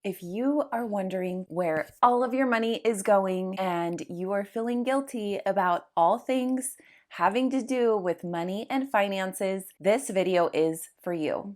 If you are wondering where all of your money is going and you are feeling guilty about all things having to do with money and finances, this video is for you.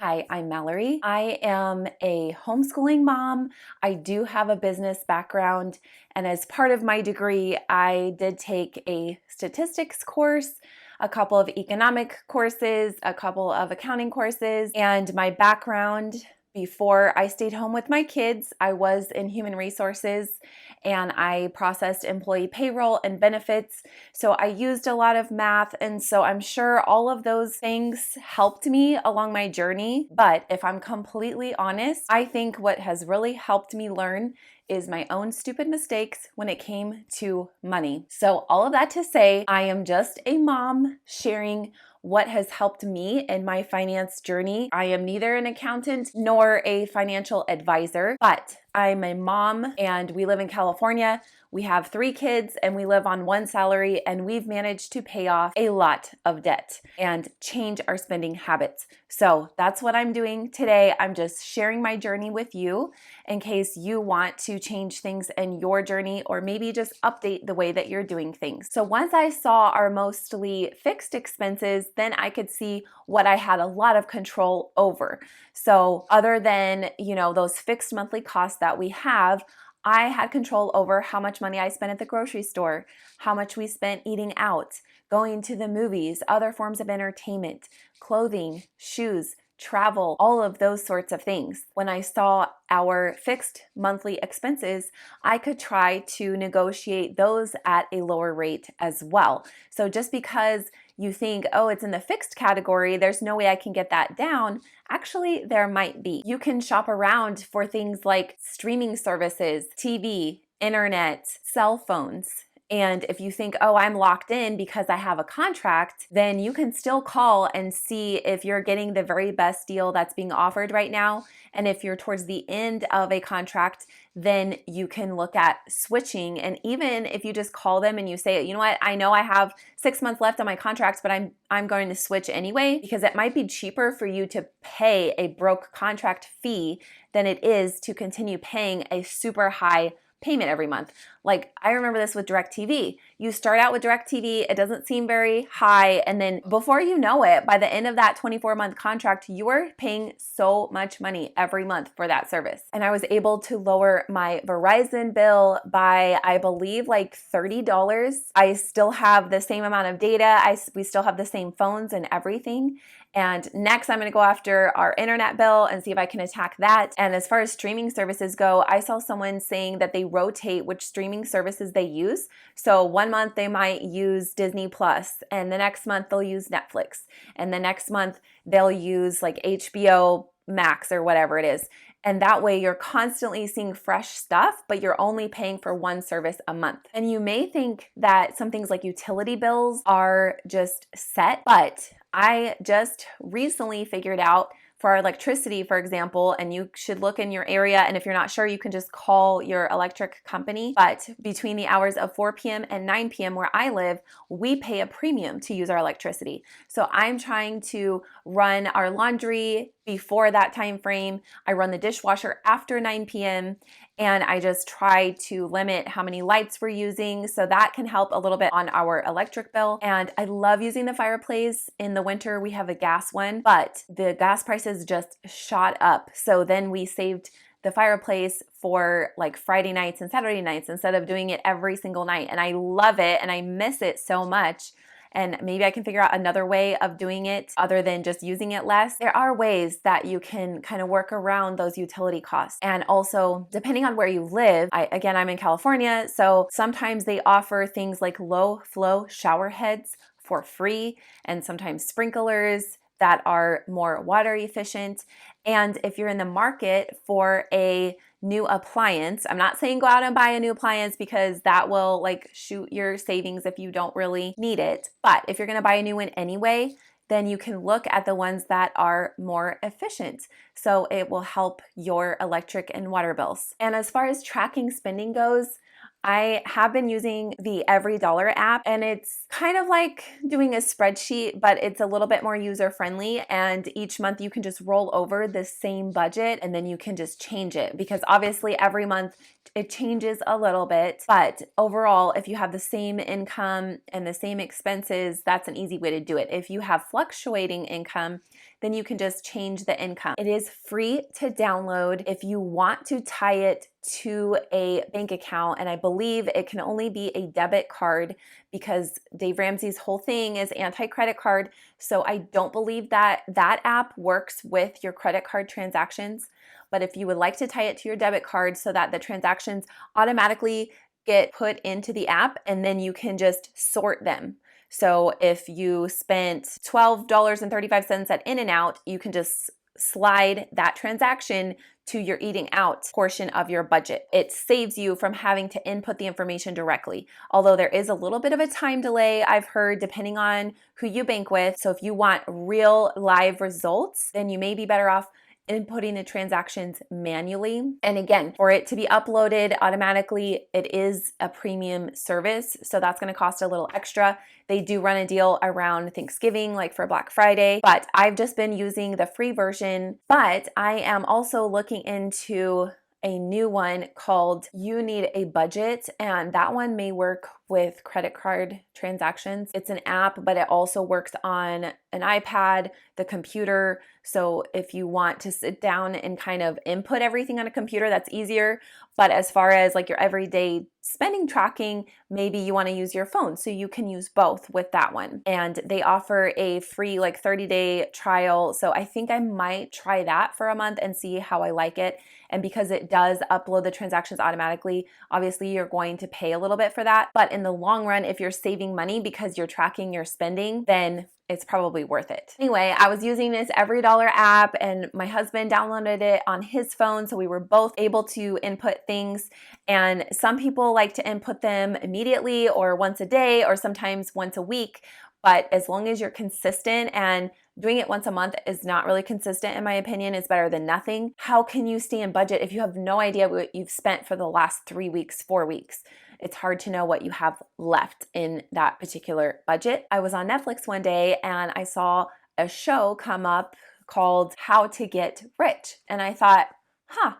Hi, I'm Mallory. I am a homeschooling mom. I do have a business background, and as part of my degree, I did take a statistics course, a couple of economic courses, a couple of accounting courses, and my background before I stayed home with my kids, I was in human resources and I processed employee payroll and benefits. So I used a lot of math, and so I'm sure all of those things helped me along my journey. But if I'm completely honest, I think what has really helped me learn is my own stupid mistakes when it came to money. So all of that to say, I am just a mom sharing what has helped me in my finance journey. I am neither an accountant nor a financial advisor, but I'm a mom and we live in California. We have 3 kids and we live on one salary, and we've managed to pay off a lot of debt and change our spending habits. So that's what I'm doing today. I'm just sharing my journey with you in case you want to change things in your journey or maybe just update the way that you're doing things. So once I saw our mostly fixed expenses, then I could see what I had a lot of control over. So other than, those fixed monthly costs that we have, I had control over how much money I spent at the grocery store, how much we spent eating out, going to the movies, other forms of entertainment, clothing, shoes, travel, all of those sorts of things. When I saw our fixed monthly expenses, I could try to negotiate those at a lower rate as well. So just because you think, oh, it's in the fixed category, there's no way I can get that down. Actually, there might be. You can shop around for things like streaming services, TV, internet, cell phones. And if you think, oh, I'm locked in because I have a contract, then you can still call and see if you're getting the very best deal that's being offered right now. And if you're towards the end of a contract, then you can look at switching. And even if you just call them and you say, you know what, I know I have 6 months left on my contract, but I'm going to switch anyway, because it might be cheaper for you to pay a broke contract fee than it is to continue paying a super high payment every month. Like, I remember this with DirecTV. You start out with DirecTV, it doesn't seem very high, and then before you know it, by the end of that 24-month contract, you are paying so much money every month for that service. And I was able to lower my Verizon bill by, I believe, like $30. I still have the same amount of data. We still have the same phones and everything. And next, I'm going to go after our internet bill and see if I can attack that. And as far as streaming services go, I saw someone saying that they rotate which streaming services they use. So one month they might use Disney Plus, and the next month they'll use Netflix, and the next month they'll use like HBO Max or whatever it is. And that way you're constantly seeing fresh stuff, but you're only paying for one service a month. And you may think that some things like utility bills are just set, but I just recently figured out for our electricity, for example, and you should look in your area, and if you're not sure, you can just call your electric company. But between the hours of 4 p.m. and 9 p.m. where I live, we pay a premium to use our electricity. So I'm trying to run our laundry before that time frame. I run the dishwasher after 9 p.m. and I just try to limit how many lights we're using, so that can help a little bit on our electric bill. And I love using the fireplace. In the winter, we have a gas one, but the gas prices just shot up. So then we saved the fireplace for like Friday nights and Saturday nights instead of doing it every single night. And I love it and I miss it so much. And maybe I can figure out another way of doing it other than just using it less. There are ways that you can kind of work around those utility costs. And also, depending on where you live, I'm in California, so sometimes they offer things like low flow shower heads for free, and sometimes sprinklers that are more water efficient. And if you're in the market for a new appliance, I'm not saying go out and buy a new appliance because that will like shoot your savings if you don't really need it. But if you're going to buy a new one anyway, then you can look at the ones that are more efficient. So it will help your electric and water bills. And as far as tracking spending goes, I have been using the Every Dollar app, and it's kind of like doing a spreadsheet, but it's a little bit more user friendly. And each month you can just roll over the same budget and then you can just change it, because obviously every month it changes a little bit. But overall, if you have the same income and the same expenses, that's an easy way to do it. If you have fluctuating income, then you can just change the income. It is free to download. If you want to tie it to a bank account, and I believe it can only be a debit card because Dave Ramsey's whole thing is anti-credit card. So I don't believe that that app works with your credit card transactions. But if you would like to tie it to your debit card so that the transactions automatically get put into the app, and then you can just sort them. So if you spent $12.35 at In-N-Out, you can just slide that transaction to your eating out portion of your budget. It saves you from having to input the information directly. Although there is a little bit of a time delay, I've heard, depending on who you bank with. So if you want real live results, then you may be better off inputting the transactions manually. And again, for it to be uploaded automatically, it is a premium service. So that's going to cost a little extra. They do run a deal around Thanksgiving, like for Black Friday, but I've just been using the free version. But I am also looking into a new one called You Need a Budget, and that one may work with credit card transactions. It's an app, but it also works on an iPad, the computer. So if you want to sit down and kind of input everything on a computer, that's easier. But as far as like your everyday spending tracking, maybe you want to use your phone. So you can use both with that one. And they offer a free like 30-day trial. So I think I might try that for a month and see how I like it. And because it does upload the transactions automatically, obviously you're going to pay a little bit for that. But in the long run, if you're saving money because you're tracking your spending, then it's probably worth it. Anyway, I was using this Every Dollar app, and my husband downloaded it on his phone, so we were both able to input things. And some people like to input them immediately or once a day or sometimes once a week. But as long as you're consistent, and doing it once a month is not really consistent, in my opinion, it's better than nothing. How can you stay in budget if you have no idea what you've spent for the last 3 weeks, 4 weeks? It's hard to know what you have left in that particular budget. I was on Netflix one day and I saw a show come up called How to Get Rich. And I thought,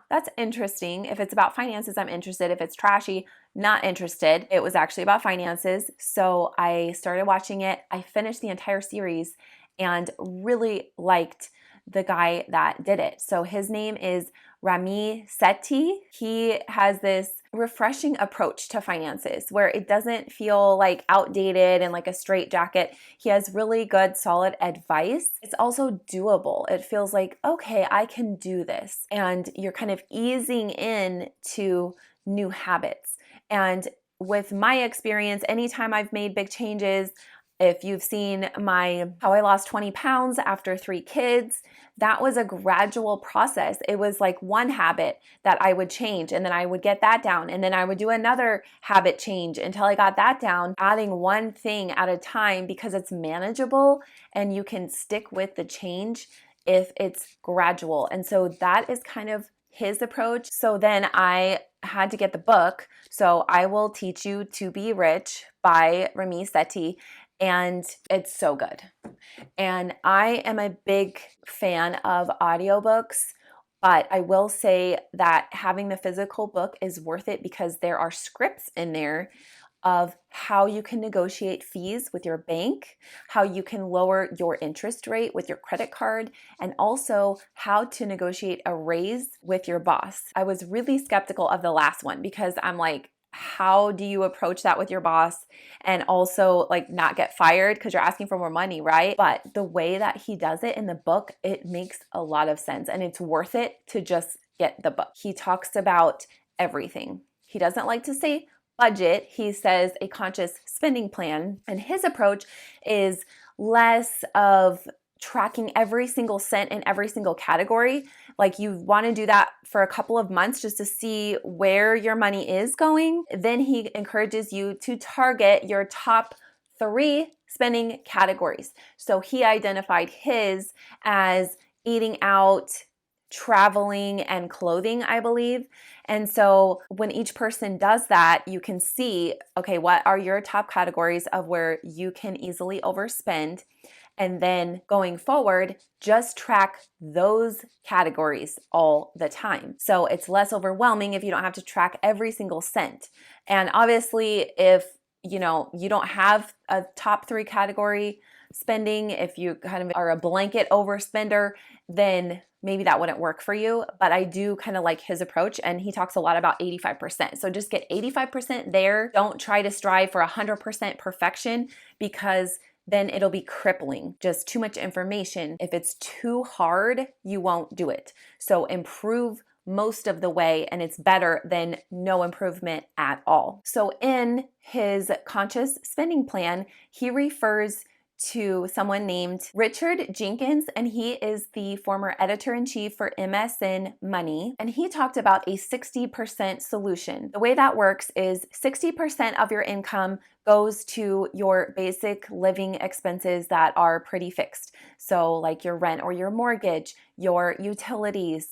that's interesting. If it's about finances, I'm interested. If it's trashy, not interested. It was actually about finances. So I started watching it. I finished the entire series and really liked the guy that did it. So his name is Ramit Sethi. He has this refreshing approach to finances where it doesn't feel like outdated and like a straitjacket. He has really good, solid advice. It's also doable. It feels like, okay, I can do this. And you're kind of easing in to new habits. And with my experience, anytime I've made big changes, if you've seen how I lost 20 pounds after 3 kids, that was a gradual process. It was like one habit that I would change, and then I would get that down, and then I would do another habit change until I got that down, adding one thing at a time because it's manageable and you can stick with the change if it's gradual. And so that is kind of his approach. So then I had to get the book. So I Will Teach You to Be Rich by Ramit Sethi. And it's so good. And I am a big fan of audiobooks, but I will say that having the physical book is worth it because there are scripts in there of how you can negotiate fees with your bank, how you can lower your interest rate with your credit card, and also how to negotiate a raise with your boss. I was really skeptical of the last one because I'm like, how do you approach that with your boss and also like not get fired because you're asking for more money, right? But the way that he does it in the book, it makes a lot of sense and it's worth it to just get the book. He talks about everything. He doesn't like to say budget. He says a conscious spending plan. And his approach is less of tracking every single cent in every single category. Like you want to do that for a couple of months just to see where your money is going. Then he encourages you to target your top 3 spending categories. So he identified his as eating out, traveling and clothing, I believe. And so when each person does that, you can see, okay, what are your top categories of where you can easily overspend? And then going forward, just track those categories all the time. So it's less overwhelming if you don't have to track every single cent. And obviously, if you don't have a top 3 category spending, if you kind of are a blanket overspender, then maybe that wouldn't work for you. But I do kind of like his approach, and he talks a lot about 85%. So just get 85% there. Don't try to strive for 100% perfection, because then it'll be crippling. Just too much information. If it's too hard, you won't do it. So improve most of the way, and it's better than no improvement at all. So in his conscious spending plan, he refers to someone named Richard Jenkins, and he is the former editor-in-chief for MSN Money, and he talked about a 60% solution. The way that works is 60% of your income goes to your basic living expenses that are pretty fixed. So like your rent or your mortgage, your utilities,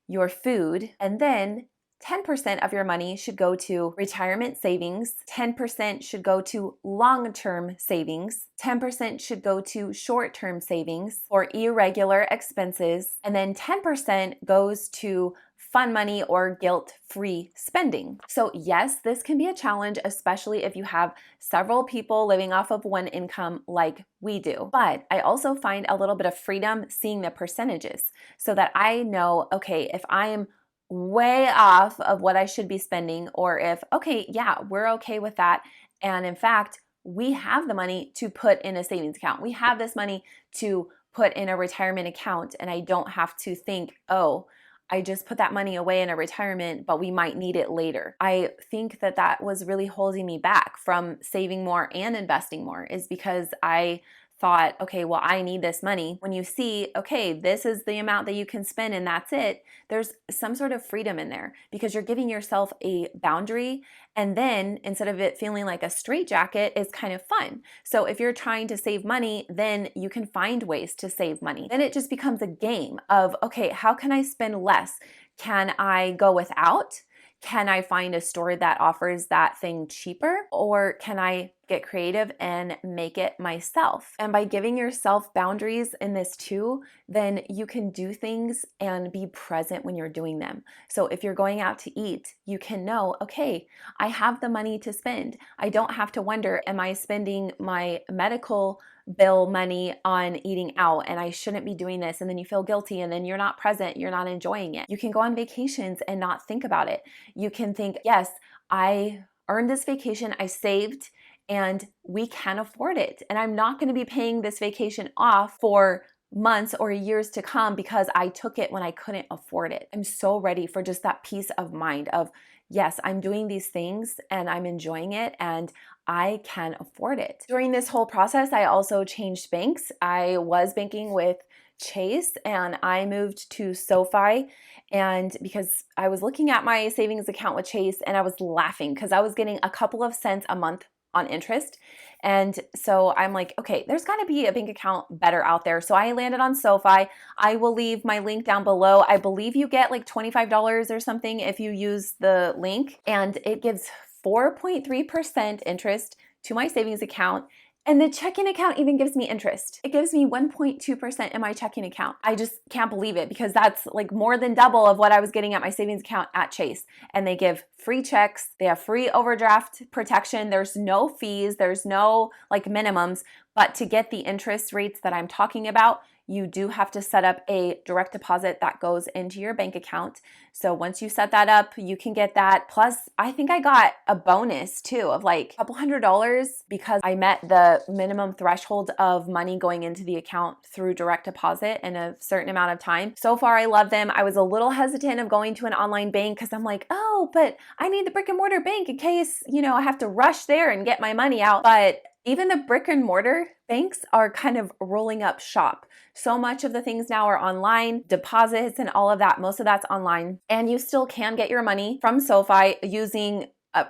your food, and then 10% of your money should go to retirement savings, 10% should go to long-term savings, 10% should go to short-term savings or irregular expenses, and then 10% goes to fun money or guilt-free spending. So yes, this can be a challenge, especially if you have several people living off of one income like we do. But I also find a little bit of freedom seeing the percentages so that I know, okay, if I am way off of what I should be spending, or if, okay, yeah, we're okay with that. And in fact, we have the money to put in a savings account. We have this money to put in a retirement account, and I don't have to think, oh, I just put that money away in a retirement, but we might need it later. I think that that was really holding me back from saving more and investing more, is because I thought, okay, well, I need this money. When you see, okay, this is the amount that you can spend and that's it, there's some sort of freedom in there because you're giving yourself a boundary. And then instead of it feeling like a straitjacket, it's kind of fun. So if you're trying to save money, then you can find ways to save money. Then it just becomes a game of, okay, how can I spend less? Can I go without? Can I find a store that offers that thing cheaper? Or can I get creative and make it myself? And by giving yourself boundaries in this too, then you can do things and be present when you're doing them. So if you're going out to eat, you can know, okay, I have the money to spend. I don't have to wonder, am I spending my medical bill money on eating out and I shouldn't be doing this, and then you feel guilty and then you're not present, you're not enjoying it. You can go on vacations and not think about it. You can think, yes, I earned this vacation, I saved, and we can afford it. And I'm not going to be paying this vacation off for months or years to come because I took it when I couldn't afford it. I'm so ready for just that peace of mind of, yes, I'm doing these things and I'm enjoying it and I can afford it. During this whole process, I also changed banks. I was banking with Chase and I moved to SoFi, and because I was looking at my savings account with Chase and I was laughing because I was getting a couple of cents a month on interest. And so I'm like, okay, there's got to be a bank account better out there. So I landed on SoFi. I will leave my link down below. I believe you get like $25 or something if you use the link, and it gives 4.3% interest to my savings account. And the checking account even gives me interest. It gives me 1.2% in my checking account. I just can't believe it because that's like more than double of what I was getting at my savings account at Chase. And they give free checks. They have free overdraft protection. There's no fees. There's no like minimums. But to get the interest rates that I'm talking about, you do have to set up a direct deposit that goes into your bank account. So once you set that up, you can get that. Plus, I think I got a bonus too of like a couple $100 because I met the minimum threshold of money going into the account through direct deposit in a certain amount of time. So far, I love them. I was a little hesitant of going to an online bank because I'm like, oh, but I need the brick and mortar bank in case, I have to rush there and get my money out. But even the brick and mortar banks are kind of rolling up shop. So much of the things now are online, deposits and all of that. Most of that's online. And you still can get your money from SoFi using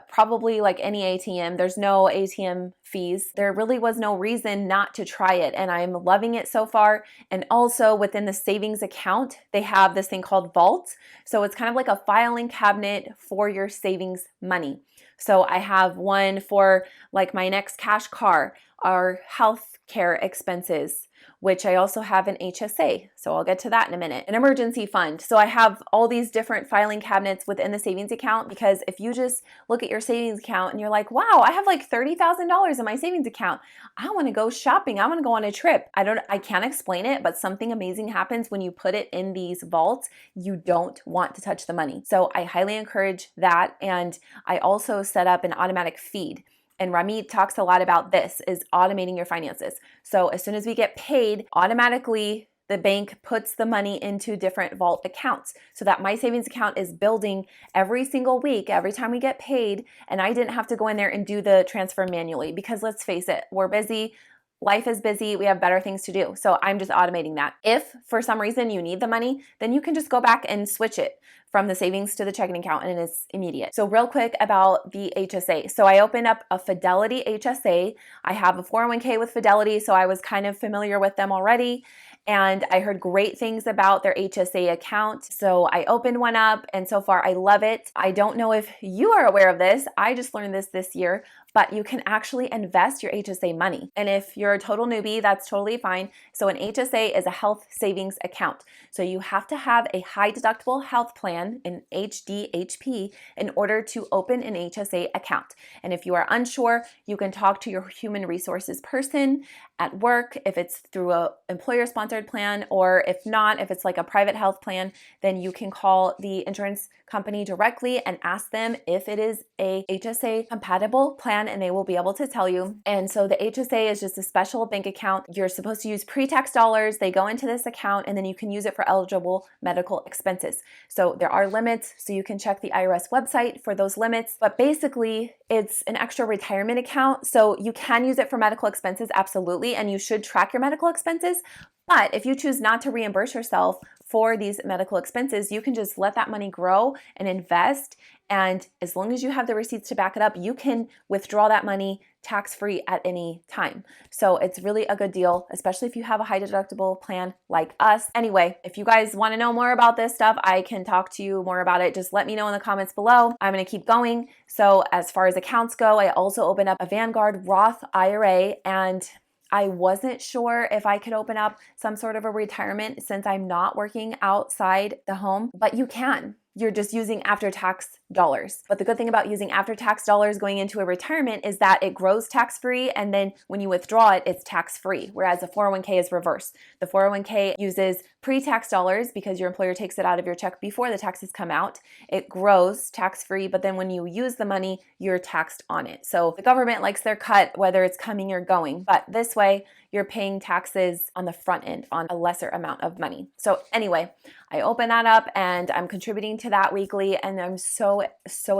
probably like any ATM. There's no ATM fees. There really was no reason not to try it, and I'm loving it so far. And also within the savings account, they have this thing called Vault. So it's kind of like a filing cabinet for your savings money. So I have one for like my next cash car, our health care expenses, which I also have an HSA. So I'll get to that in a minute. An emergency fund. So I have all these different filing cabinets within the savings account, because if you just look at your savings account and you're like, wow, I have like $30,000 in my savings account. I want to go shopping. I want to go on a trip. I can't explain it, but something amazing happens when you put it in these vaults. You don't want to touch the money. So I highly encourage that. And I also set up an automatic feed. And Ramit talks a lot about this, is automating your finances. So as soon as we get paid, automatically the bank puts the money into different vault accounts, so that my savings account is building every single week, every time we get paid, and I didn't have to go in there and do the transfer manually, because let's face it, we're busy. Life is busy. We have better things to do. So I'm just automating that. If for some reason you need the money, then you can just go back and switch it from the savings to the checking account, and it's immediate. So real quick about the HSA. So I opened up a Fidelity HSA. I have a 401k with Fidelity, so I was kind of familiar with them already. And I heard great things about their HSA account. So I opened one up, and so far I love it. I don't know if you are aware of this. I just learned this year, but you can actually invest your HSA money. And if you're a total newbie, that's totally fine. So an HSA is a health savings account. So you have to have a high deductible health plan, an HDHP, in order to open an HSA account. And if you are unsure, you can talk to your human resources person at work if it's through a employer-sponsored plan, or if not, if it's like a private health plan, then you can call the insurance company directly and ask them if it is a HSA compatible plan, and they will be able to tell you. And so the HSA is just a special bank account. You're supposed to use pre-tax dollars. They go into this account, and then you can use it for eligible medical expenses. So there are limits, so you can check the IRS website for those limits. But basically, it's an extra retirement account. So you can use it for medical expenses, absolutely, and you should track your medical expenses. But if you choose not to reimburse yourself for these medical expenses, you can just let that money grow and invest. And as long as you have the receipts to back it up, you can withdraw that money tax-free at any time. So it's really a good deal, especially if you have a high deductible plan like us. Anyway, if you guys want to know more about this stuff, I can talk to you more about it. Just let me know in the comments below. I'm going to keep going. So as far as accounts go, I also opened up a Vanguard Roth IRA, and I wasn't sure if I could open up some sort of a retirement since I'm not working outside the home, but you can. You're just using after-tax dollars. But the good thing about using after-tax dollars going into a retirement is that it grows tax-free, and then when you withdraw it, it's tax-free, whereas the 401k is reverse. The 401k uses pre-tax dollars because your employer takes it out of your check before the taxes come out. It grows tax-free, but then when you use the money, you're taxed on it. So the government likes their cut whether it's coming or going, but this way, you're paying taxes on the front end on a lesser amount of money. So anyway, I open that up and I'm contributing to that weekly, and I'm so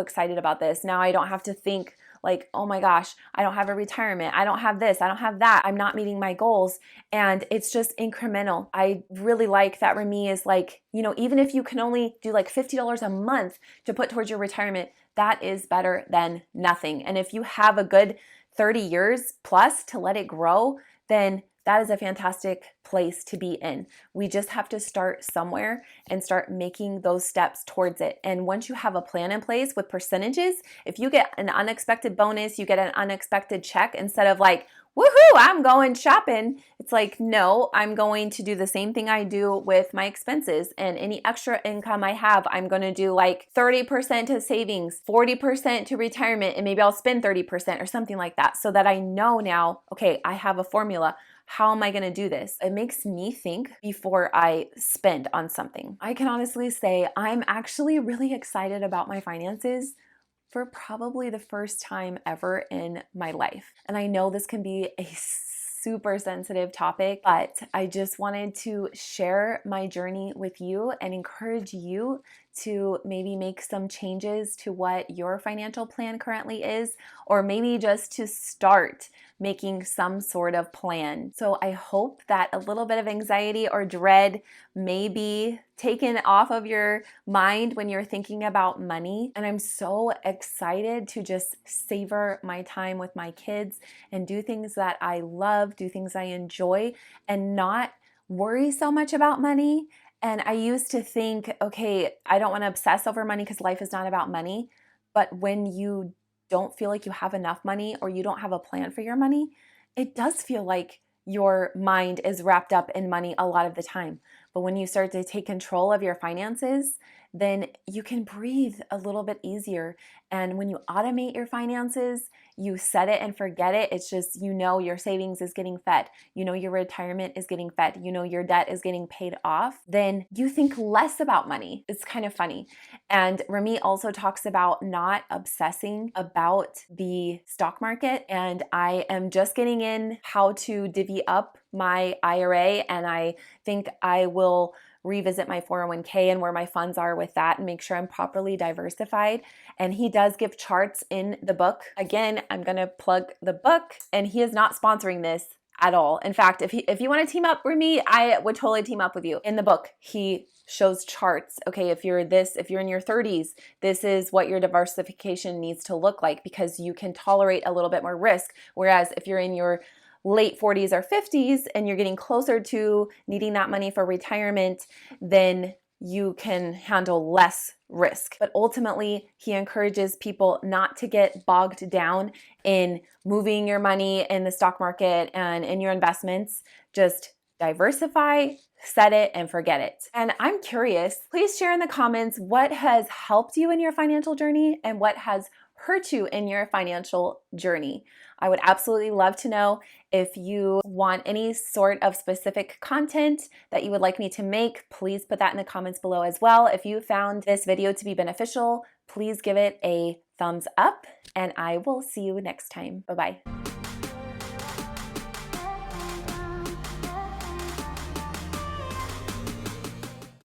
excited about this. Now I don't have to think like, oh my gosh, I don't have a retirement. I don't have this. I don't have that. I'm not meeting my goals. And it's just incremental. I really like that Remy is like, even if you can only do like $50 a month to put towards your retirement, that is better than nothing. And if you have a good 30 years plus to let it grow, then that is a fantastic place to be in. We just have to start somewhere and start making those steps towards it. And once you have a plan in place with percentages, if you get an unexpected bonus, you get an unexpected check, instead of like, woohoo, I'm going shopping. It's like, no, I'm going to do the same thing I do with my expenses, and any extra income I have, I'm going to do like 30% to savings, 40% to retirement, and maybe I'll spend 30% or something like that, so that I know now, okay, I have a formula. How am I going to do this? It makes me think before I spend on something. I can honestly say I'm actually really excited about my finances for probably the first time ever in my life. And I know this can be a super sensitive topic, but I just wanted to share my journey with you and encourage you to maybe make some changes to what your financial plan currently is, or maybe just to start making some sort of plan. So I hope that a little bit of anxiety or dread may be taken off of your mind when you're thinking about money. And I'm so excited to just savor my time with my kids and do things that I love, do things I enjoy, and not worry so much about money. And I used to think, okay, I don't want to obsess over money because life is not about money. But when you don't feel like you have enough money or you don't have a plan for your money, it does feel like your mind is wrapped up in money a lot of the time. But when you start to take control of your finances, then you can breathe a little bit easier. And when you automate your finances, you set it and forget it. It's just, you know, your savings is getting fed. You know, your retirement is getting fed. You know, your debt is getting paid off. Then you think less about money. It's kind of funny. And Remy also talks about not obsessing about the stock market. And I am just getting in how to divvy up my IRA. And I think I will revisit my 401k and where my funds are with that and make sure I'm properly diversified. And he does give charts in the book. Again, I'm going to plug the book, and he is not sponsoring this at all. In fact, if you want to team up with me, I would totally team up with you. In the book, he shows charts. Okay, if you're in your 30s, this is what your diversification needs to look like because you can tolerate a little bit more risk. Whereas if you're in your late 40s or 50s and you're getting closer to needing that money for retirement, then you can handle less risk. But ultimately, he encourages people not to get bogged down in moving your money in the stock market and in your investments. Just diversify, set it, and forget it. And I'm curious, please share in the comments what has helped you in your financial journey and what has hurt you in your financial journey. I would absolutely love to know. If you want any sort of specific content that you would like me to make, please put that in the comments below as well. If you found this video to be beneficial, please give it a thumbs up, and I will see you next time. Bye-bye.